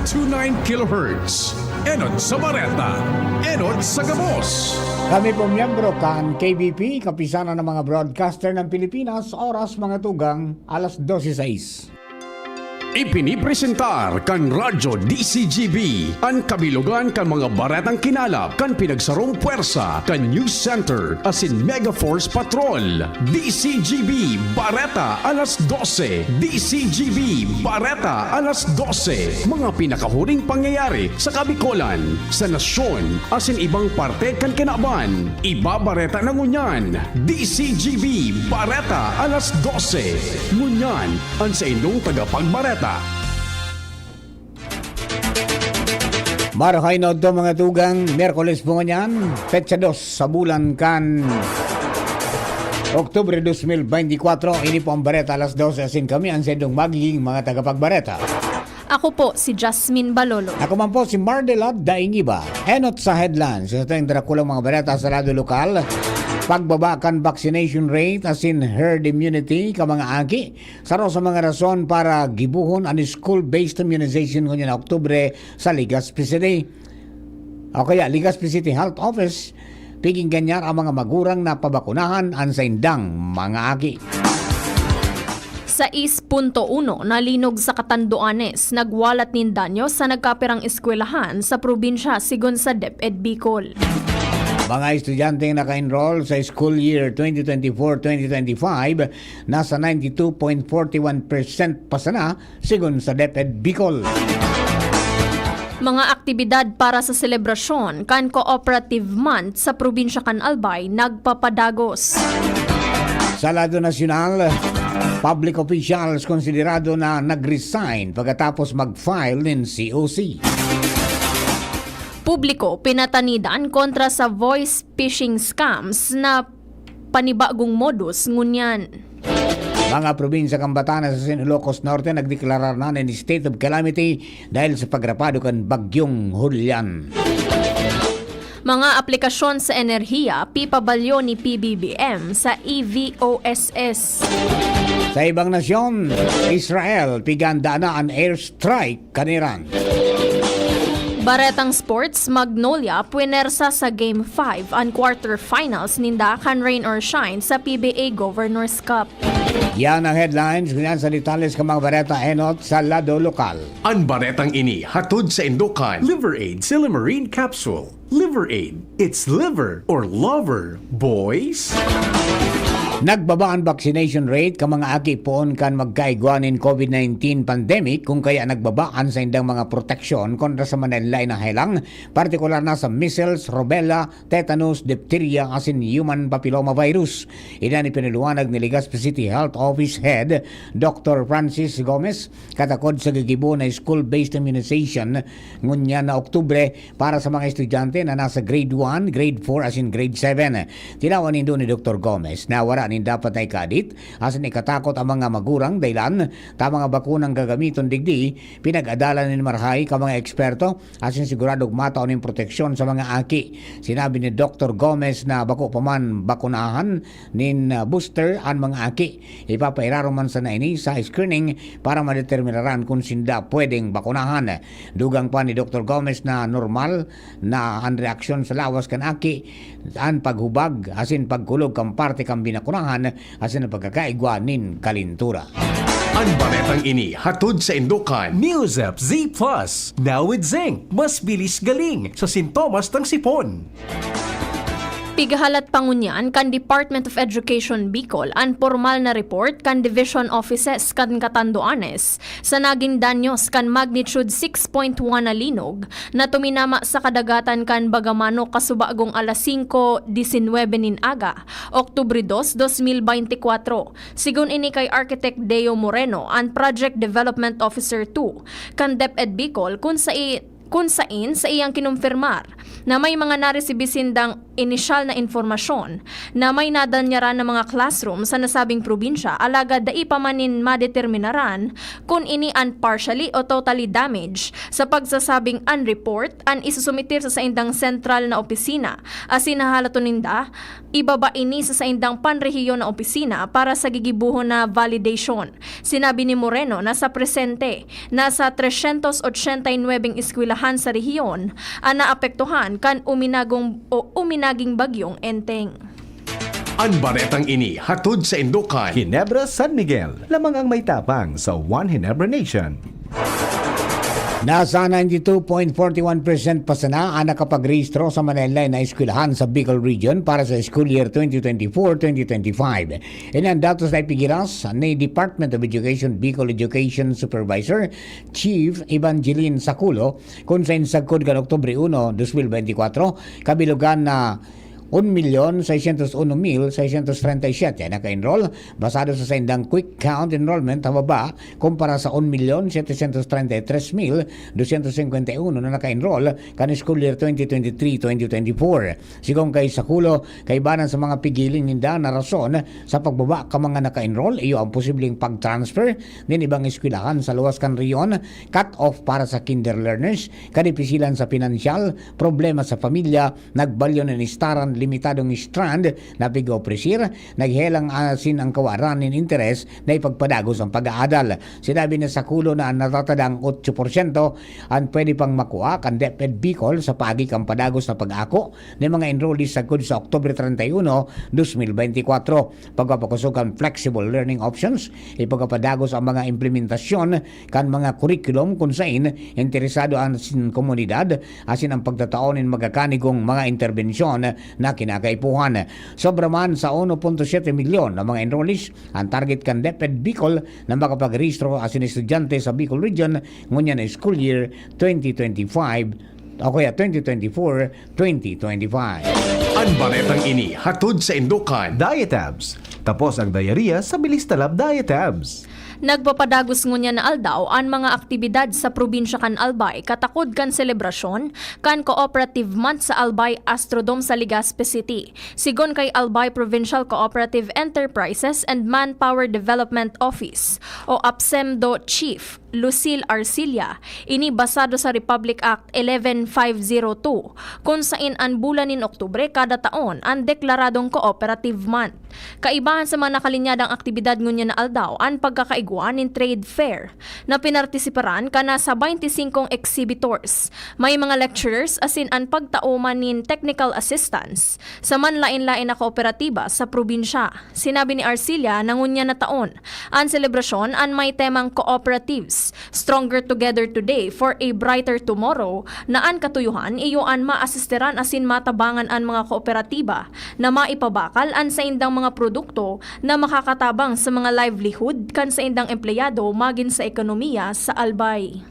kHz. Enod sa Bareta, Enod sa Gabos. Kami po miyembro kan KBP, kapisanan ng mga broadcaster ng Pilipinas, oras mga tugang, alas 12:06. Ipinipresentar kan Radyo DCGB ang kabilugan kan mga baretang kinalap kan pinagsarong puwersa kan News Center asin Mega Force Patrol. DCGB Bareta alas 12. DCGB Bareta alas 12. Mga pinakahuring pangyayari sa Kabikolan, sa nasyon asin ibang parte kan kinaban. Ibabareta na ngunyan. DCGB Bareta alas 12. Ngunyan ang sa inyong tagapagbareta. Marahay na ito mga tugang, Merkules po ngayon, petsa 2 sa bulan kan Oktubre 2024. Ini po ang Bareta alas 12 asin kami ang sedong magiging mga tagapagbareta. Ako po si Jasmine Balolo. Ako man po si Mardelad Daingiba. Enot sa headlines, ito yung drakulang mga bareta sa lado lokal. Pagbaba kan vaccination rate asin herd immunity ka mga aki. Saro sa mga rason para gibuhon ang school-based immunization ngayon na Oktubre sa Legazpi City. O kaya Legazpi City Health Office, piging ganyan ang mga magurang na pabakunahan ang sa indang mga aki. Sa 6.1 nalinog sa Catanduanes, nagwalat nin danyo sa nagkapirang eskwelahan sa probinsya sigon sa DepEd Bicol. Mga estudyante naka-enroll sa school year 2024-2025 nasa 92.41% pa sana sigon sa DepEd Bicol. Mga aktibidad para sa selebrasyon kan Cooperative Month sa probinsya kan Albay nagpapadagos. Sa lado nasyonal, public officials konsiderado na nag-resign pagkatapos mag-file ng COC. Publiko pinatanidan kontra sa voice phishing scams na panibagong modus ngunyan. Mga probinsya kang Batanes sa Ilocos Norte nagdeklarar na ng state of calamity dahil sa pagrapado kan Bagyong Julian. Mga aplikasyon sa enerhiya pipabalyo ni PBBM sa EVOSS. Sa ibang nasyon, Israel piganda na ang airstrike kan Iran. Baretang Sports, Magnolia puwersa sa Game 5 ang quarterfinals ninda kan Rain or Shine sa PBA Governors Cup. Yan ang headlines ganyan sa detalles ka mga bareta enot sa lado lokal. Ang baretang ini hatod sa Indokan. Liver Aid Silimarine Capsule. Liver Aid. It's liver or lover, boys. Nagbaba ang vaccination rate ka mga aki poon kan magkaigwanin COVID-19 pandemic kung kaya nagbabaan sa indang mga proteksyon kontra sa mananlay na helang, partikular na sa measles, rubella, tetanus, diphtheria asin human papilloma virus. Iyan ipiniluwanag ni Legazpi City Health Office Head Dr. Francis Gomez katakod sa gigibo na school-based immunization ngunya na Oktubre para sa mga estudyante na nasa grade 1, grade 4 asin grade 7. Tinawan nindo ni Dr. Gomez na wala nin dapat ay kadit asin ikatakot ang mga magurang daylan ta mga bakunang gagamiton digdi pinag-adalan ni marhay ka mga eksperto asin siguradong mataon ning proteksyon sa mga aki. Sinabi ni Dr. Gomez na bako pa man bakunahan nin booster ang mga aki. Ipapairaro man sa naini sa screening para madeterminaran kung sinda pwedeng bakunahan. Dugang pa ni Dr. Gomez na normal na ang reaksyon sa lawas kan aki ang paghubag asin pagkulog kang parte kang binakunahan asin ang pagkakaigwanin kalintura. Ang baretang ini hatod sa Indokan. Newsep Z Plus, now with zinc, mas bilis galing sa sintomas ng sipon. Pigahalat pangunyan kan Department of Education Bicol ang formal na report kan Division Offices kan Catanduanes sa naging danyos kan magnitude 6.1 na linog na tuminama sa kadagatan kan Bagamano kasubagong alas 5:19 nin aga, Oktubre 2, 2024. Sigun ini kay Architect Deo Moreno ang Project Development Officer 2 kan DepEd Bicol kung sa iyang kinumpirmar na may mga naresibisindang inisyal na informasyon na may nadanyaran ng mga classroom sa nasabing probinsya alagad dai pa manin madeterminaran kung ini an partially o totally damaged sa pagsasabing unreport an isusumitir sa indang sentral na opisina asin nahalato ninda Ibaba ini sa saindang panrehiyon na opisina para sa gigibuhon na validation. Sinabi ni Moreno na sa presente, nasa 389 eskwelahan sa rehiyon ang naapektuhan kan uminaging bagyong Enteng. Ang baretang ini hatod sa Indukan. Ginebra, San Miguel. Lamang ang may tapang sa One Ginebra Nation. Nasa 92.41% pa sana ang nakapagrehistro sa Manila na eskwelahan sa Bicol Region para sa school year 2024-2025. Yan ang datos na ipigiras ni Department of Education Bicol Education Supervisor Chief Evangeline Saculo kung sa insagkod kan Oktubre 1, 2024, kabilugan na 1,601,637 naka-enroll basado sa sendang quick count enrollment hababa kumpara sa 1,733,251 na naka-enroll kan school year 2023-2024. Sigong kay Sakulo, kaibanan sa mga pigiling ninda na rason sa pagbaba ka mga naka-enroll, iyo ang posibleng pag-transfer din ibang eskwelahan sa luwas kan riyon, cut-off para sa kinder learners, kadipisilan sa pinansyal, problema sa pamilya, nagbalyo ng istaran limitadong strand na pigo-presir, naghelang asin ang kawaran ng interes na ipagpadagos ang pag-aadal. Sinabi na Sakulo na ang natatadang 8% ang pwede pang makuha kan DepEd Bicol sa pagi kang padagos na pag-ako ng mga enrollees sa sa Oktubre 31, 2024. Pagpapakusukan flexible learning options, ipagpapadagos ang mga implementasyon kan mga kurikulum kung saan interesado ang komunidad asin ang pagtataon ng magakanigong mga interbensyon na kinakaipuhan. Sobra man sa 1.7 milyon na mga enrollees ang target kan DepEd Bicol na makapagrehistro asin estudyante sa Bicol Region ngunya na school year 2025 o kaya 2024-2025. Ang baretang ini hatod sa Indukan. Dietabs. Tapos ang diarrhea sa Bilis Talab Dietabs. Nagpapadagos ngunya na aldaw ang mga aktibidad sa probinsya kan Albay katakod kan selebrasyon kan Cooperative Month sa Albay Astrodome sa Legazpi City. Sigon kay Albay Provincial Cooperative Enterprises and Manpower Development Office o APSEMDO Chief Lucille Arcilla, ini basado sa Republic Act 11502 kung saan ang bulan nin Oktubre kada taon ang deklaradong Cooperative Month. Kaibahan sa mga nakalinyadang aktibidad ngunya na aldaw ang pagkakaigwa nin trade fair na pinartisiparan kana sa 25 exhibitors. May mga lecturers asin ang pagtauman nin technical assistance sa manlain-lain na kooperatiba sa probinsya. Sinabi ni Arcilla na ngunya na taon ang selebrasyon ang may temang cooperatives Stronger Together Today for a Brighter Tomorrow na ang katuyuhan iyo ang maasisteran asin matabangan ang mga kooperatiba na maipabakal ang sa indang mga produkto na makakatabang sa mga livelihood kan sa indang empleyado magin sa ekonomiya sa Albay.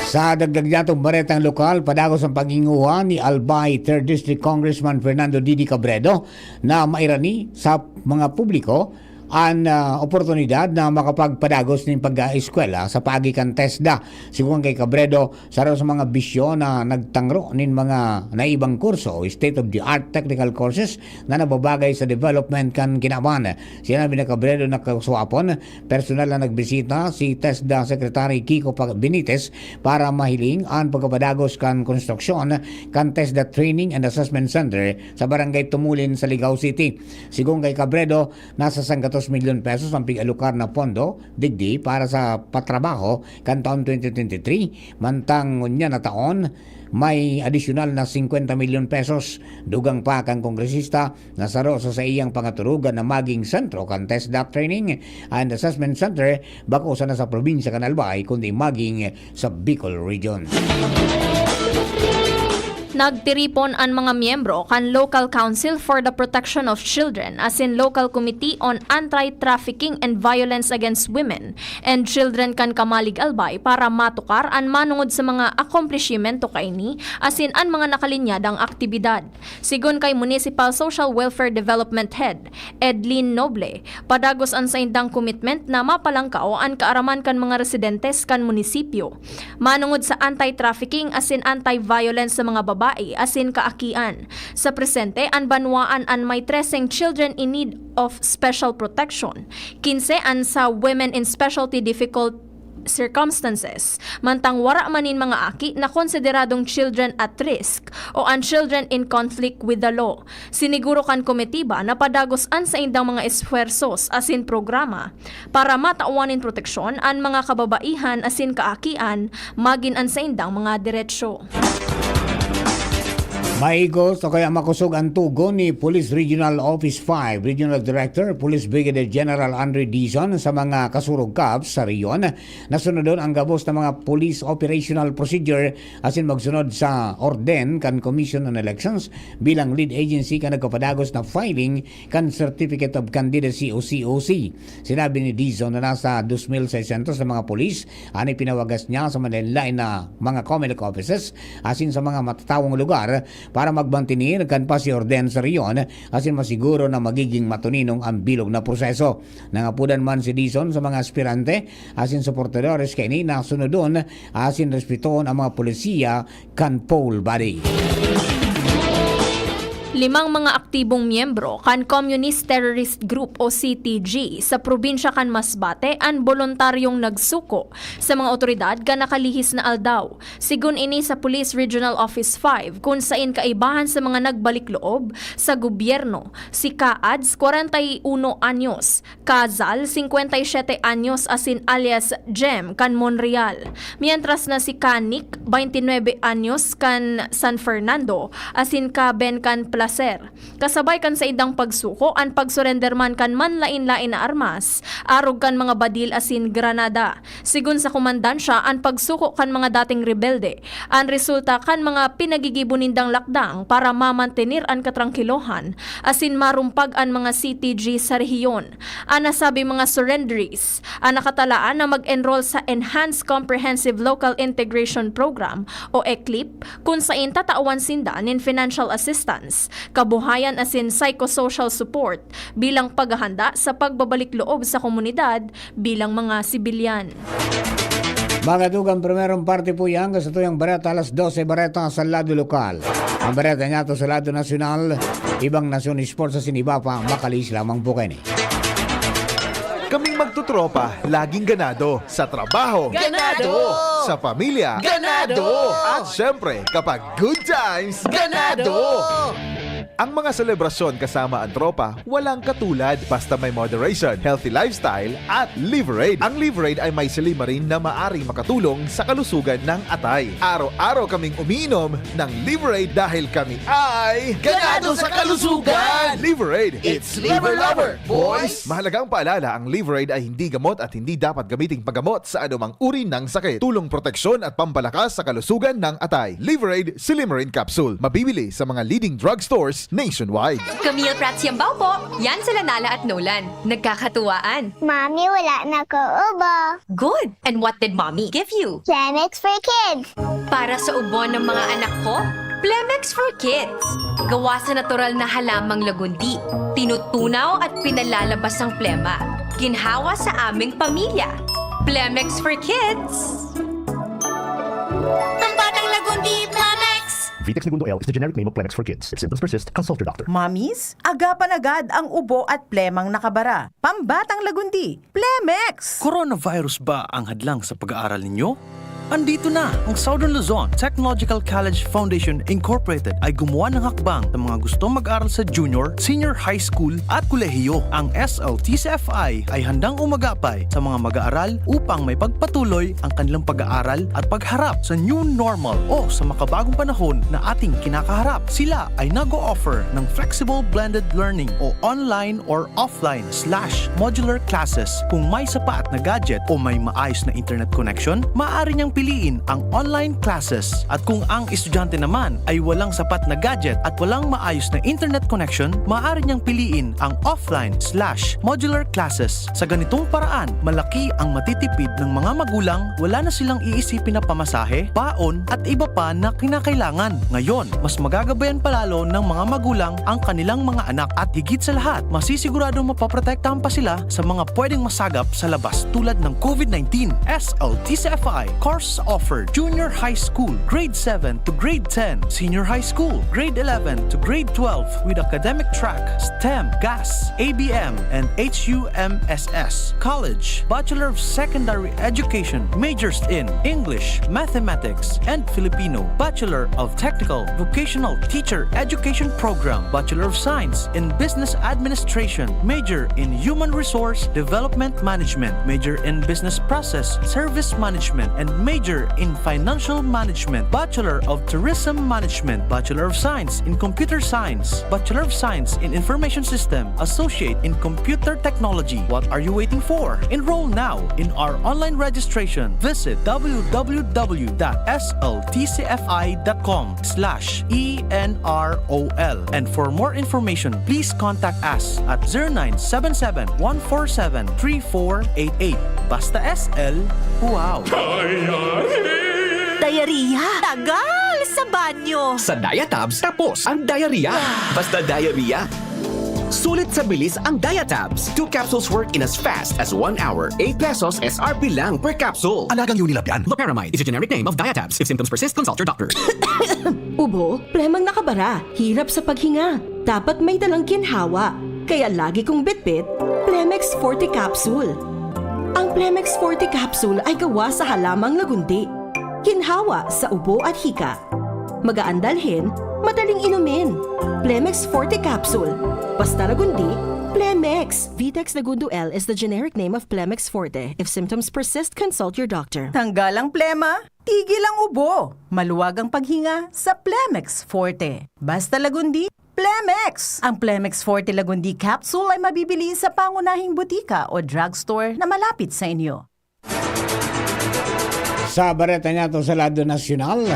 Sa dagdag datong baretang lokal, padagos ang paghinguha ni Albay 3rd District Congressman Fernando Didi Cabredo na mairani sa mga publiko ang oportunidad na makapagpadagos ng pag-eskwela sa pagikan TESDA. Sigun kay Cabredo, sa sa mga bisyo na nagtangro ng mga naibang kurso, state-of-the-art technical courses na nababagay sa development kan kinaman. Sinabi na Cabredo na kaswapon, personal na nagbisita si TESDA Secretary Kiko Benitez para mahiling ang pagpapadagos kan konstruksyon kan TESDA Training and Assessment Center sa Barangay Tumulin sa Ligao City. Sigun kay Cabredo, nasa 2 milyon pesos ang pig-alukar na pondo digdi para sa patrabaho kan taon 2023, mantang ngunya na taon may adisyonal na 50 milyon pesos. Dugang pa kang kongresista na saro sa iyang pangaturugan na maging sentro kan TESDA Training and Assessment Center bako sa nasa probinsya kan Albay kundi maging sa Bicol Region. Nagtiripon ang mga miyembro kan Local Council for the Protection of Children as in Local Committee on Anti-Trafficking and Violence Against Women and Children kan Kamalig Albay para matukar ang manungod sa mga akomplishimento kaini as in ang mga nakalinyadang aktibidad. Sigun kay Municipal Social Welfare Development Head Edlin Noble, padagos ang sa indang commitment na mapalangkaw ang kaaraman kan mga residentes kan munisipyo. Manungod sa anti-trafficking as in anti-violence sa mga babae asin kaakian. Sa presente, ang banwaan ang may 13 children in need of special protection. 15 ang sa women in specialty difficult circumstances. Mantang wara manin mga aki na konsideradong children at risk o ang children in conflict with the law. Siniguro kan komitiba na padagos-an sa indang mga esfuersos asin programa para matauanin proteksyon ang mga kababaihan asin kaakian magin-an sa indang mga diretsyo. Maigos o kaya makusog ang tugon ni Police Regional Office 5 Regional Director Police Brigadier General Andre Dizon sa mga kasurog cops sa riyon. Nasunodon ang gabos ng mga police operational procedure asin magsunod sa orden kan Commission on Elections bilang lead agency kan nagkapadagos na filing kan Certificate of Candidacy o COC. Sinabi ni Dizon na nasa 2,600 na mga police ani pinawagas niya sa manlain na mga COMELEC offices asin sa mga matatawang lugar para magbantinir kan pasiorden sa riyon asin masiguro na magiging matuninong ang bilog na proseso. Nangapudan man si Dizon sa mga aspirante asin suportadores kini na sunodon asin respeton ang mga polisiya kan poll body. 5 mga aktibong miyembro kan Communist Terrorist Group o CTG sa probinsya kan Masbate ang voluntaryong nagsuko sa mga otoridad kan nakalihis na aldaw. Sigun ini sa Police Regional Office 5 kung sain kaibahan sa mga nagbalik loob sa gobyerno. Si Kaads, 41 anyos, Kazal, 57 anyos asin alias Jem kan Monreal. Mientras na si Kanik, 29 anyos kan San Fernando asin Kaben kan Placer. Kasabay kan sa idang pagsuko ang pagsurrender man kan manlain-lain na armas, arog kan mga badil asin granada. Sigun sa komandansya ang pagsuko kan mga dating rebelde, ang resulta kan mga pinagigibunindang lakdang para mamantenir ang katrangkilohan asin marumpag ang mga CTG sa rehiyon. Ang nasabi mga surrenderies, ang nakatalaan na mag-enroll sa Enhanced Comprehensive Local Integration Program o ECLIP kung sain tatawan sinda nin financial assistance, kabuhayan asin psychosocial support bilang paghahanda sa pagbabalik loob sa komunidad bilang mga sibilyan. Mga tugang primerong parte po yan sa tuyang bareta alas 12 bareta sa lado lokal. Ang bareta niya to sa lado nasyonal, ibang nasyon sports sa siniba pa makalis lamang po kayo. Kaming magtutropa, laging ganado. Sa trabaho, Ganado! Sa pamilya, Ganado! At syempre, kapag good times, ganado! Ang mga selebrasyon kasama ang tropa, walang katulad basta may moderation, healthy lifestyle at Liverade. Ang Liverade ay may silimarin na maaring makatulong sa kalusugan ng atay. Araw-araw kaming umiinom ng Liverade dahil kami ay Ganado sa kalusugan! Liverade, It's Liver Lover, boys! Mahalagang paalala, ang Liverade ay hindi gamot at hindi dapat gamiting paggamot sa anumang uri ng sakit. Tulong proteksyon at pampalakas sa kalusugan ng atay. Liverade Silimarin Capsule. Mabibili sa mga leading drugstores nationwide. Camille Prats Yambao po. Yan sila Nala at Nolan. Nagkakatuwaan. Mommy, wala na ko ubo. Good! And what did Mommy give you? Plemex for kids. Para sa ubo ng mga anak ko, Plemex for Kids. Gawa sa natural na halamang lagundi. Tinutunaw at pinalalabas ang plema. Ginhawa sa aming pamilya. Plemex for Kids. Ang batang lagundi, Plemex! Vitex Segundo L is the generic name of Plemex for kids. If symptoms persist, consult your doctor. Mommies, agapan agad ang ubo at plemang nakabara. Pambatang lagundi, Plemex! Coronavirus ba ang hadlang sa pag-aaral ninyo? Andito na ang Southern Luzon Technological College Foundation Incorporated ay gumawa ng hakbang sa mga gustong mag-aral sa junior, senior high school at kolehiyo. Ang SLTCFI ay handang umagapay sa mga mag-aaral upang may pagpatuloy ang kanilang pag-aaral at pagharap sa new normal o sa makabagong panahon na ating kinakaharap. Sila ay nag-o-offer ng flexible blended learning o online or offline/modular classes. Kung may sapat na gadget o may maayos na internet connection, maaari niyang piliin ang online classes. At kung ang estudyante naman ay walang sapat na gadget at walang maayos na internet connection, maaari niyang piliin ang offline/modular classes. Sa ganitong paraan, malaki ang matitipid ng mga magulang, wala na silang iisipin na pamasahe, baon at iba pa na kinakailangan. Ngayon, mas magagabayan palalo ng mga magulang ang kanilang mga anak at higit sa lahat, masisiguradong mapaprotektahan pa sila sa mga pwedeng masagap sa labas tulad ng COVID-19. SLTCFI Course course offered: Junior High School, Grade 7 to Grade 10, Senior High School, Grade 11 to Grade 12 with academic track, STEM, GAS, ABM, and HUMSS. College, Bachelor of Secondary Education, majors in English, Mathematics, and Filipino. Bachelor of Technical Vocational Teacher Education Program, Bachelor of Science in Business Administration, major in Human Resource Development Management, major in Business Process Service Management, and major in Financial Management. Bachelor of Tourism Management, Bachelor of Science in Computer Science, Bachelor of Science in Information System, Associate in Computer Technology. What are you waiting for? Enroll now in our online registration. Visit www.sltcfi.com/ENROL. And for more information, please contact us at 0977-147-3488. Basta SL, wow! Diarrhea! Tagal sa banyo! Sa Diatabs, tapos ang diarrhea. Basta diarrhea. Sulit sa bilis ang Diatabs. 2 capsules work in as fast as 1 hour. 8 pesos SRP lang per capsule. Alagang Unilab yan. Loperamide is a generic name of Diatabs. If symptoms persist, consult your doctor. Ubo, plemang nakabara, hirap sa paghinga. Dapat may dalang ginhawa. Kaya lagi kong bitbit, Plemex Forte Capsule. Ang Plemex Forte Capsule ay gawa sa halamang lagundi. Ginhawa sa ubo at hika. Magaan dalhin, madaling inumin. Plemex Forte Capsule. Basta lagundi, Plemex. Vitex Lagundo L is the generic name of Plemex Forte. If symptoms persist, consult your doctor. Tanggal ang plema, tigil ang ubo. Maluwag ang paghinga sa Plemex Forte. Basta lagundi, Plemex! Ang Plemex Forte Lagundi Capsule ay mabibili sa pangunahing butika o drugstore na malapit sa inyo. Sa bareta niya ito sa lado nasyonal,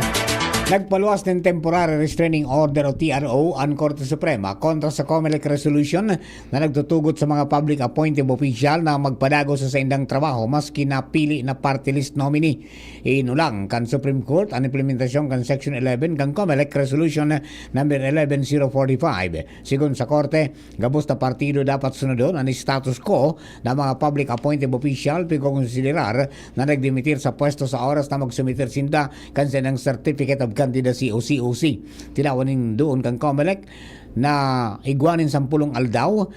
nagpaluwas ng Temporary Restraining Order o TRO ang Korte Suprema kontra sa COMELEC resolution na nagtutugot sa mga public appointed official na magpadago sa saindang trabaho maski napili na party list nominee. Inulang kan Supreme Court ang implementasyon kan Section 11 kan COMELEC Resolution number 11045. Sigon sa Korte, gabos na partido dapat sunodon ang status quo ng mga public appointed official pagkonsiderar na nagdimitir sa pwesto sa oras na magsumitir sinda kan sinang Certificate of Candidacy o COC. Tilawanin doon kang COMELEC na igwanin 10 aldaw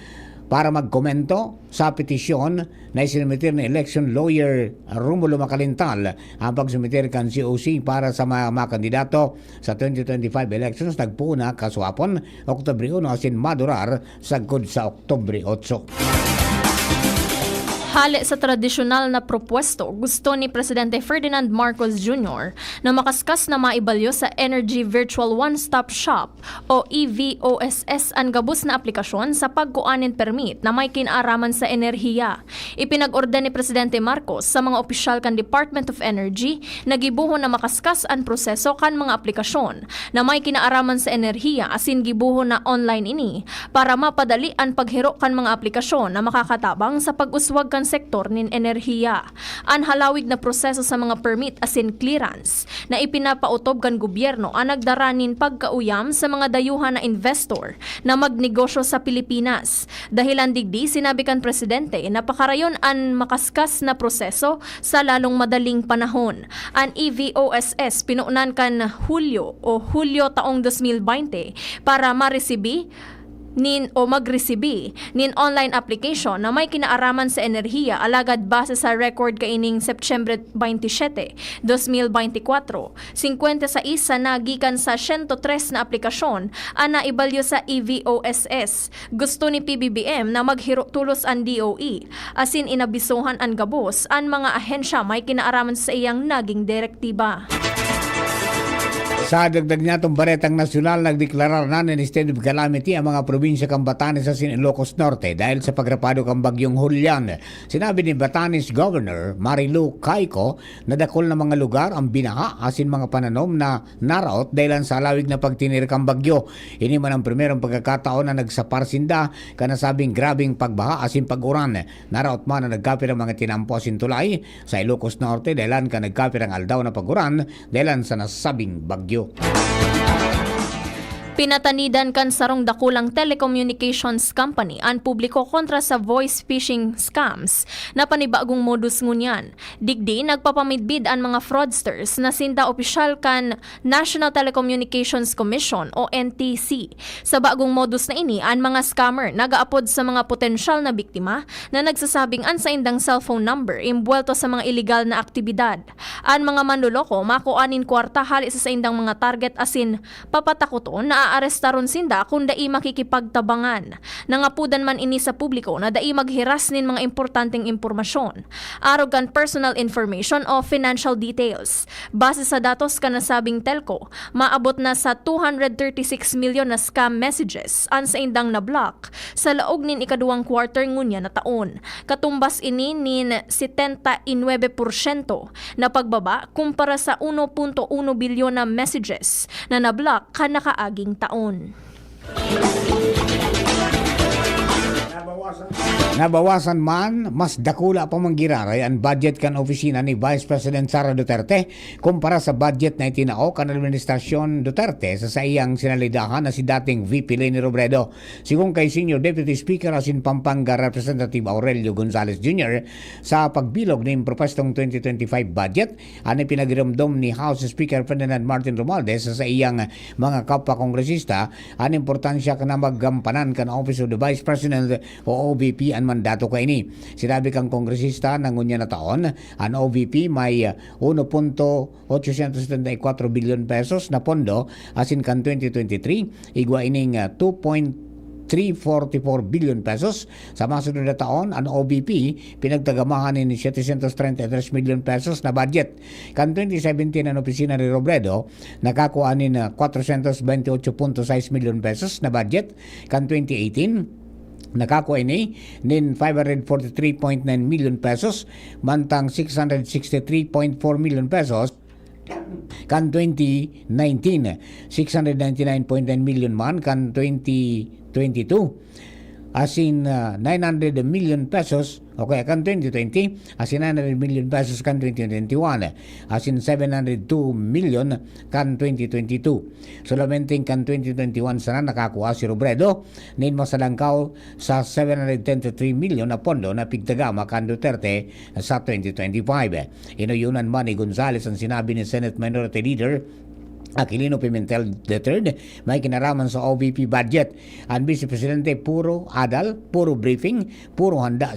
para magkomento sa petisyon na isinumitir ni election lawyer Romulo Macalintal ang pagsumitir kan COC para sa mga kandidato sa 2025 elections nagpuna kaswapon Oktubre 1 asin madurar sagkod sa Oktubre 8. Hali sa tradisyonal na propwesto, gusto ni Presidente Ferdinand Marcos Jr. na makaskas na maibalyo sa Energy Virtual One-Stop Shop o EVOSS ang gabos na aplikasyon sa pagkuanin permit na may kinaaraman sa enerhiya. Ipinag-orden ni Presidente Marcos sa mga opisyal kan Department of Energy na gibuhon na makaskas ang proseso kan mga aplikasyon na may kinaaraman sa enerhiya asin gibuhon na online ini para mapadali ang paghiro kan mga aplikasyon na makakatabang sa pag-uswag kan sektor nin enerhiya. Ang halawig na proseso sa mga permit asin clearance na ipinapautob kan gobyerno ang nagdaranin pagkauyam sa mga dayuhan na investor na magnegosyo sa Pilipinas. Dahilan digdi, sinabi kan Presidente, napakarayon ang makaskas na proseso sa lalong madaling panahon. Ang EVOSS pinuunan kan Hulyo taong 2020 para maresibi magresibi nin online application na may kinaaraman sa enerhiya alagad base sa record kaining September 27, 2024. 50 sa isa na gikan sa 103 na aplikasyon ang naibalyo sa EVOSS. Gusto ni PBBM na maghiro tulos ang DOE asin inabisuhan ang gabos ang mga ahensya may kinaaraman sa iyang naging direktiba. Sa dagdag niya itong baretang nasyonal, nagdeklarar na ng state of calamity ang mga probinsya kang Batanes sa Ilocos Norte dahil sa pagrapado kang bagyong Julian. Sinabi ni Batanes Governor Marilu Caico na dakol na mga lugar ang binaha asin mga pananom na naraot dahil sa lawig na pagtinir kang bagyo. Ini man ang primerong pagkakataon na nagsaparsinda kanasabing grabing pagbaha asin pag-uran. Naraot man na nagkapir ang mga tinampo asin tulay sa Ilocos Norte dahilan ka nagkapir ang aldaw na pag-uran dahilan sa nasabing bagyo. Pinatanidan kan sarong dakulang telecommunications company ang publiko kontra sa voice phishing scams na panibagong modus ngunyan. Digdi nagpapamidbid ang mga fraudsters na sinda opisyal kan National Telecommunications Commission o NTC. Sa bagong modus na ini, ang mga scammer nagaapod sa mga potensyal na biktima na nagsasabing ang sa indang cellphone number imbuelto sa mga illegal na aktibidad. Ang mga manloloko makuanin kwarta hali sa indang mga target asin papatakoton na aarestaron sinda kung dai makikipagtabangan. Nangapudan man ini sa publiko na dai maghiras nin mga importanteng impormasyon, arrogant personal information o financial details. Base sa datos kanasabing telco, maabot na sa 236 milyon na scam messages ang sa indang na-block sa laog nin ikaduwang quarter ngunya na taon. Katumbas ini nin 79% na pagbaba kumpara sa 1.1 bilyon na messages na na-block kanakaaging taon. Nabawasan man, mas dakula pa manggiraray ang budget kan opisina ni Vice President Sara Duterte kumpara sa budget na itinao kan Administrasyon Duterte sa iyang sinalidahan na si dating VP Leni Robredo. Sigung kay Senior Deputy Speaker asin Pampanga Representative Aurelio Gonzales Jr. sa pagbilog ng propestong 2025 budget, ani pinagiromdom ni House Speaker Ferdinand Martin Romualdez sa iyang mga kapwa-kongresista ang importansya na maggampanan kan Office of the Vice President o OVP ang mandato ka ini. Sinabi kang kongresista ng ngunya na taon, ang OVP may 1.874 billion pesos na pondo asin kan 2023, igwa ining 2.344 billion pesos. Sa masunod na taon, ang OVP pinagtagamahan ni 733 million pesos na budget. Kan 2017 ang opisina ni Robredo nakakuha ni 428.6 million pesos na budget. Kan 2018 nakakuha ini nin 543.9 million pesos, mantang 663.4 million pesos kan 2019, 699.9 million man kan 2022, asin 900 million pesos okay kan 2020, asin 900 million pesos kan 2021, asin 702 million kan 2022. Solamente kan 2021 sana nakakuha si Robredo nin masalangkaw sa 723 million na pondo na pigtagama kan Duterte sa 2025. Inuyunan man ni Gonzales ang sinabi ni Senate Minority Leader Aquilino Pimentel III may kinaraman sa OVP budget. Ang Vice Presidente puro adal, puro briefing, puro handa.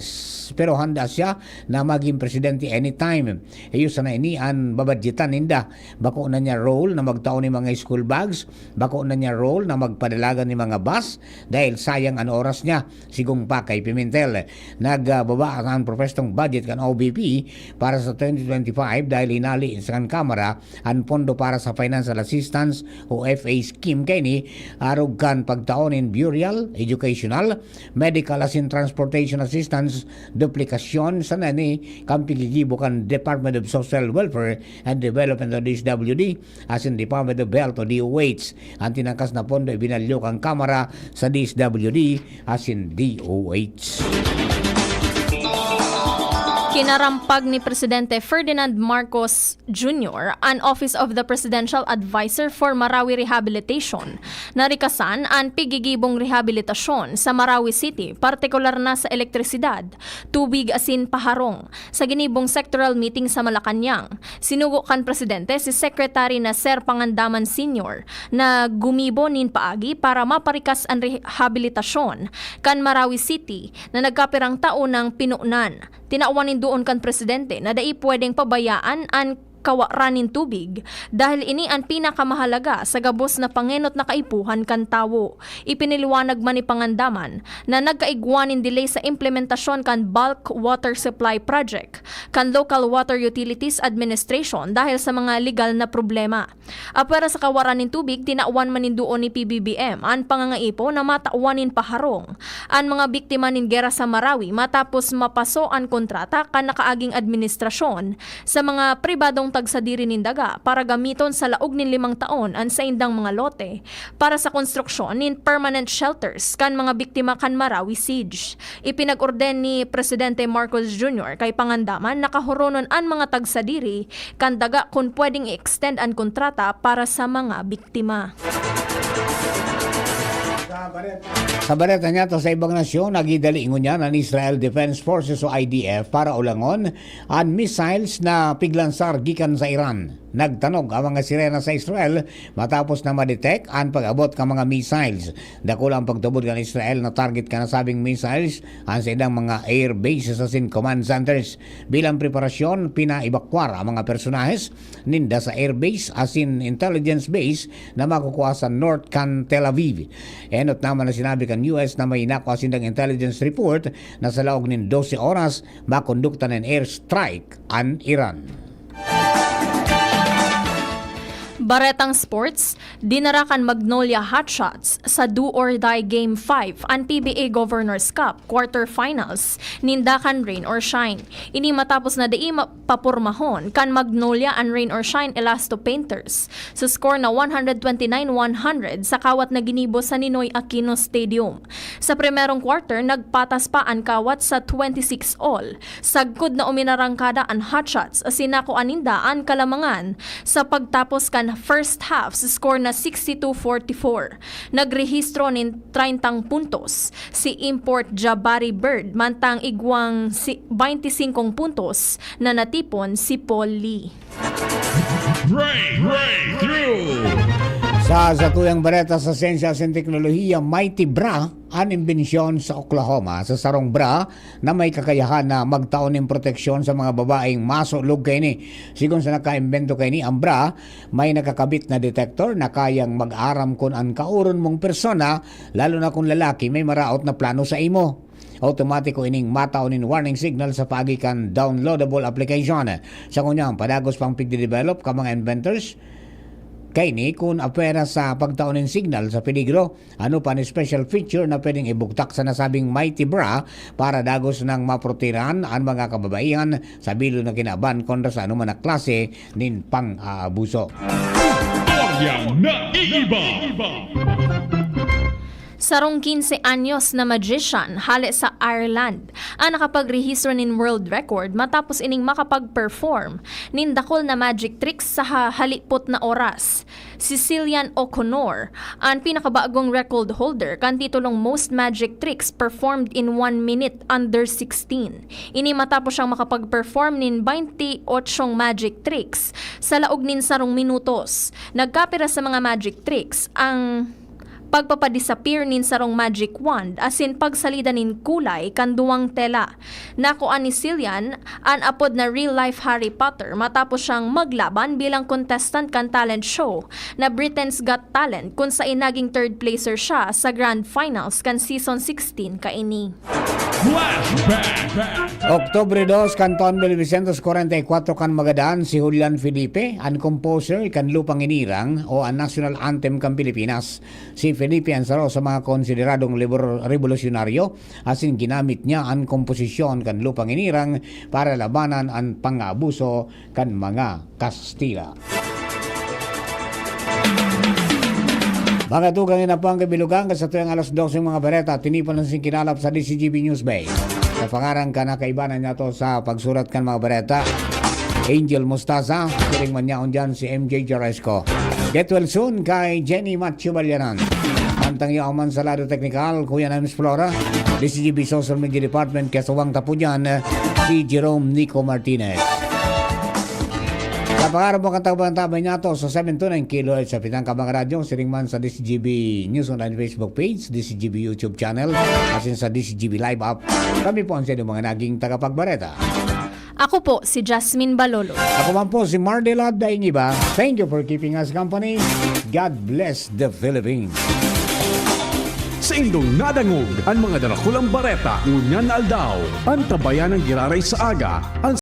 Pero handa siya na maging presidente anytime. Iyo sana ini ang babadgetan ninda. Bako na niya role na magtaon ni mga school bags, bako na niya role na magpadalagan ni mga bus dahil sayang ang oras niya. Sigong pa kay Pimentel. Nagbaba ang propestong budget kan OVP para sa 2025 dahil inali sa Kamara ang pondo para sa financial assistance o FA scheme kay ni arog kan pagtaonin burial, educational, medical asin transportation assistance duplikasyon sa nani kampigigibo kan Department of Social Welfare and Development o DSWD asin Department of Health o DOH. Ang tinangkas na pondo ibinalyo kang Kamara sa DSWD asin DOH. Kinarampag ni Presidente Ferdinand Marcos Jr. ang Office of the Presidential Advisor for Marawi Rehabilitation. Narikasan ang pigigibong rehabilitasyon sa Marawi City, partikular na sa elektrisidad, tubig asin paharong. Sa ginibong sectoral meeting sa Malacanang, sinugo kan Presidente si Secretary na Sir Pangandaman Sr. na gumibo nin paagi para maparikas ang rehabilitasyon kan Marawi City na nagkapirang taon ng pinunan. Tinawanin doon kan Presidente na dai pwedeng pabayaan ang kawaranin tubig dahil ini ang pinakamahalaga sa gabos na pangenot na kaipuhan kan tawo. Ipiniliwanag man ni Pangandaman na nagkaigwanin delay sa implementasyon kan bulk water supply project kan Local Water Utilities Administration dahil sa mga legal na problema. Apera sa kawaranin tubig, tinawan man doon ni PBBM ang pangangaipo na matauwanin paharong ang mga biktima nin gera sa Marawi matapos mapaso ang kontrata kan nakaaging administrasyon sa mga pribadong tagsadiri nin daga para gamiton sa laog nin 5 taon ang sa indang mga lote para sa konstruksyon nin permanent shelters kan mga biktima kan Marawi siege. Ipinag-orden ni Presidente Marcos Jr. kay Pangandaman nakahuronon ang mga tagsadiri kan daga kung pwedeng i-extend ang kontrata para sa mga biktima. Sa bareta niya to sa ibang nasyon, nagidali niya ng Israel Defense Forces o IDF para ulangon ang missiles na piglansar gikan sa Iran. Nagtanog ang mga sirena sa Israel matapos na ma-detect ang pag-abot ng mga missiles. Dako lang pagtubod ng Israel na target ka na sabing missiles ang sa ilang mga air bases as in command centers. Bilang preparasyon, pinaibakwar ang mga personahes ninda sa air base as in intelligence base na makukuha sa North Can Tel Aviv. Enot naman na sinabi kan US na may nakuha sindang intelligence report na sa laog ng 12 oras makondukta ng air strike ang Iran. Baretang Sports, dinarakan Magnolia Hotshots sa Do or Die Game 5 ang PBA Governors Cup quarterfinals nindakan Rain or Shine. Ini matapos na dai papurmahon kan Magnolia and Rain or Shine Elasto Painters sa score na 129-100 sa kawat na ginibo sa Ninoy Aquino Stadium. Sa primerong quarter, nagpatas pa ang kawat sa 26 all. Sagkod na uminarangkada ang Hotshots asinako aninda ang kalamangan sa pagtapos kan first half sa score na 62-44. Nagrehistro nin 30 puntos si Import Jabari Bird mantang igwang 25 puntos na natipon si Paul Lee. Sa zatuyang bareta sa Siyensya at Teknolohiya, Mighty Bra, ang imbensyon sa Oklahoma sa sarong bra na may kakayahan na magtaon ng proteksyon sa mga babaeng masulog kay ni. Sigon sa nakaimbento kay ni, ang bra may nakakabit na detektor na kayang mag-aram kung ang kauron mong persona, lalo na kung lalaki may maraot na plano sa imo. Automatiko ining mataunin warning signal sa pagikan downloadable application. Sa kunyang padagos pang pigde-develop ka mga inventors, kay ni kung apera sa pagtaunin signal sa peligro, ano pa ni special feature na pwedeng ibuktak sa nasabing Mighty Bra para dagos ng maprotiran ang mga kababaihan sa bilo na kinaban kontra sa anuman na klase nin pang-aabuso. Sarong 15 anyos na magician hali sa Ireland ang nakapagrehistro nin world record matapos ining makapag-perform nin dakol na magic tricks sa halipot na oras. Si Cillian O'Connor ang pinakabagong record holder kan titulong Most Magic Tricks Performed in 1 Minute Under 16. Ini matapos siyang makapag-perform nin 28 magic tricks sa laog nin sarong minutos. Nagkapira sa mga magic tricks ang pagpapadisappear nin sarong magic wand asin pagsalida nin kulay kanduwang tela. Nakuan ni Cillian an apod na real life Harry Potter matapos siyang maglaban bilang contestant kan talent show na Britain's Got Talent kung sa inaging third placer siya sa grand finals kan season 16 kaini. Oktubre 2, Canton 1944 kan magadaan si Julian Felipe, ang composer kan Lupang Inirang o ang national anthem kan Pilipinas. Si Felipe ang saro sa mga konsideradong revolusyonaryo asin ginamit niya ang komposisyon kan Lupang Inirang para labanan ang pang-abuso kan mga Kastila. Mga tugang ina po ang kabilugan sa tuyang alas 12 mga bereta tinipon ng kinalap sa DCGB News Bay. Sa pangarang ka na kaibanan niya to sa pagsurat kan mga bereta, Angel Mostaza, kiring man niyaon dyan si MJ Jaresco. Get well soon kay Jenny Matthew Balyanan. Mantang yaman sa lado technical, Kuya Namis Flora, DCGB Social Media Department, kasawang tapo dyan, si Jerome Nico Martinez. Sa pangarap mo katagbantabay niya to sa 729 kHz sa Pitang Kabang Radyo, siring man sa DCGB News Online Facebook page, DCGB YouTube channel, asin sa DCGB Live app. Kami po ang sino mga naging tagapagbareta. Ako po si Jasmine Balolo. Ako man po si Mardela Dainiba. Thank you for keeping us company. God bless the Philippines. Sa indong nadangog ang mga darakulang bareta ngunyan aldaw. Ang tabayan ng giraray sa aga, ang